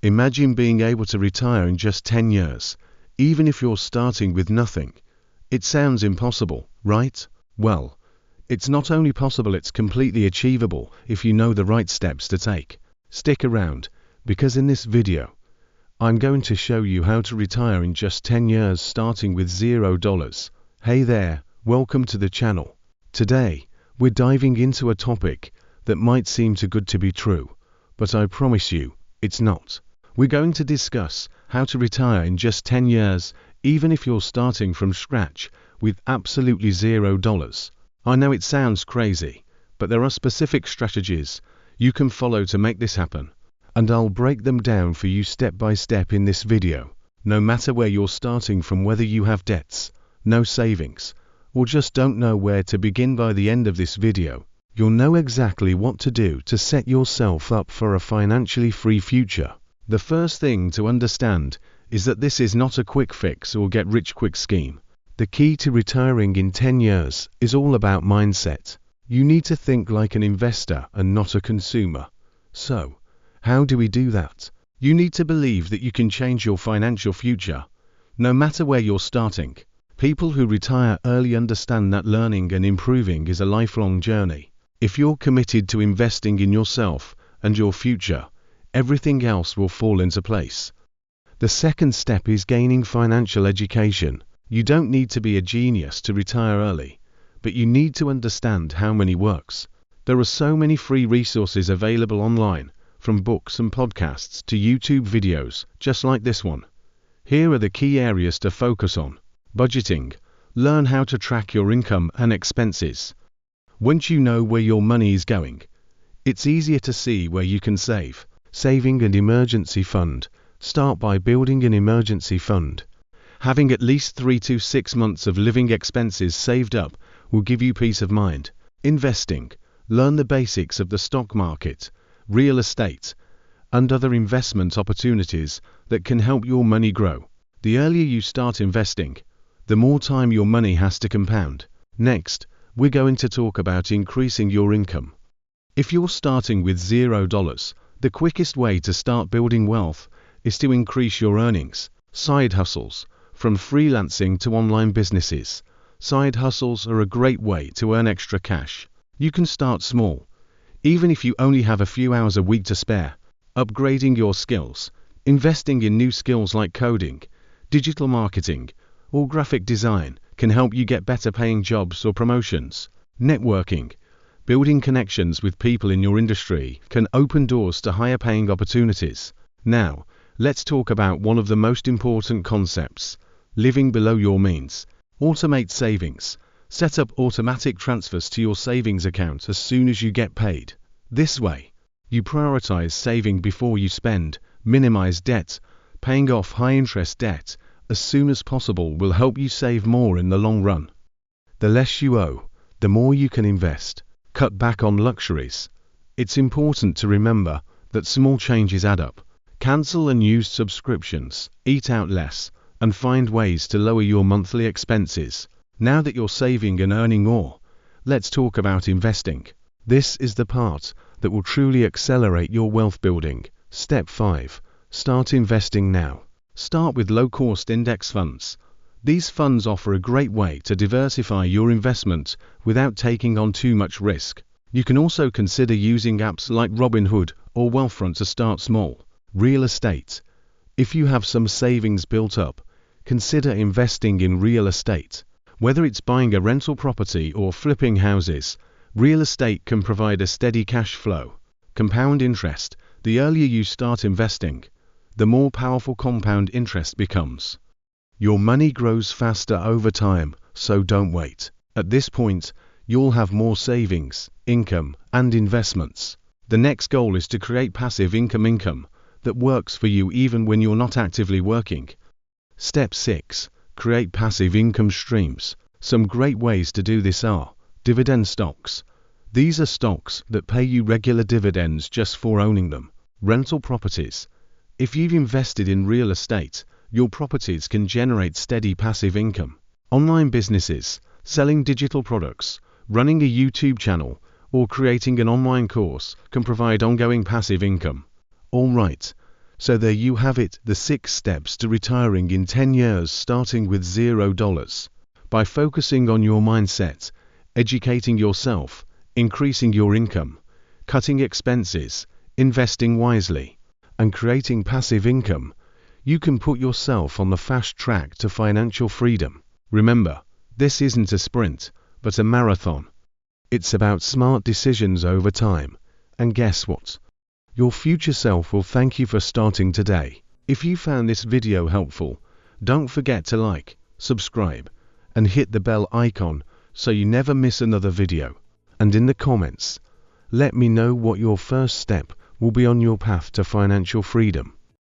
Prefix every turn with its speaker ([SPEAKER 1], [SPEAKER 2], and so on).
[SPEAKER 1] Imagine being able to retire in just 10 years, even if you're starting with nothing. It sounds impossible, right? Well, it's not only possible, it's completely achievable if you know the right steps to take. Stick around, because in this video, I'm going to show you how to retire in just 10 years starting with $0. Hey there, welcome to the channel. Today, we're diving into a topic that might seem too good to be true, but I promise you, it's not. We're going to discuss how to retire in just 10 years, even if you're starting from scratch with absolutely $0. I know it sounds crazy, but there are specific strategies you can follow to make this happen, and I'll break them down for you step by step in this video. No matter where you're starting from, whether you have debts, no savings, or just don't know where to begin, by the end of this video, you'll know exactly what to do to set yourself up for a financially free future. The first thing to understand is that this is not a quick fix or get-rich-quick scheme. The key to retiring in 10 years is all about mindset. You need to think like an investor and not a consumer. So, how do we do that? You need to believe that you can change your financial future, no matter where you're starting. People who retire early understand that learning and improving is a lifelong journey. If you're committed to investing in yourself and your future, everything else will fall into place. The second step is gaining financial education. You don't need to be a genius to retire early, but you need to understand how money works. There are so many free resources available online, from books and podcasts to YouTube videos, just like this one. Here are the key areas to focus on. Budgeting. Learn how to track your income and expenses. Once you know where your money is going, it's easier to see where you can save. Saving an emergency fund. Start by building an emergency fund. Having at least 3 to 6 months of living expenses saved up will give you peace of mind. Investing. Learn the basics of the stock market, real estate, and other investment opportunities that can help your money grow. The earlier you start investing, the more time your money has to compound. Next, we're going to talk about increasing your income. If you're starting with $0, the quickest way to start building wealth is to increase your earnings. Side hustles. From freelancing to online businesses, side hustles are a great way to earn extra cash. You can start small, even if you only have a few hours a week to spare. Upgrading your skills. Investing in new skills like coding, digital marketing, or graphic design can help you get better paying jobs or promotions. Networking. Building connections with people in your industry can open doors to higher paying opportunities. Now, let's talk about one of the most important concepts: living below your means. Automate savings. Set up automatic transfers to your savings account as soon as you get paid. This way, you prioritize saving before you spend, minimize debt. Paying off high-interest debt as soon as possible will help you save more in the long run. The less you owe, the more you can invest. Cut back on luxuries. It's important to remember that small changes add up. Cancel unused subscriptions, eat out less, and find ways to lower your monthly expenses. Now that you're saving and earning more, let's talk about investing. This is the part that will truly accelerate your wealth building. Step 5. Start investing now. Start with low-cost index funds. These funds offer a great way to diversify your investment without taking on too much risk. You can also consider using apps like Robinhood or Wealthfront to start small. Real estate. If you have some savings built up, consider investing in real estate. Whether it's buying a rental property or flipping houses, real estate can provide a steady cash flow. Compound interest. The earlier you start investing, the more powerful compound interest becomes. Your money grows faster over time, so don't wait. At this point, you'll have more savings, income, and investments. The next goal is to create passive income that works for you even when you're not actively working. Step 6. Create passive income streams. Some great ways to do this are dividend stocks. These are stocks that pay you regular dividends just for owning them. Rental properties. If you've invested in real estate, your properties can generate steady passive income. Online businesses. Selling digital products, running a YouTube channel, or creating an online course can provide ongoing passive income. All right, So there you have it, the 6 steps to retiring in 10 years starting with $0. By focusing on your mindset, educating yourself, increasing your income, cutting expenses, investing wisely, and creating passive income, you can put yourself on the fast track to financial freedom. Remember, this isn't a sprint, but a marathon. It's about smart decisions over time. And guess what? Your future self will thank you for starting today. If you found this video helpful, don't forget to like, subscribe, and hit the bell icon so you never miss another video. And in the comments, let me know what your first step will be on your path to financial freedom.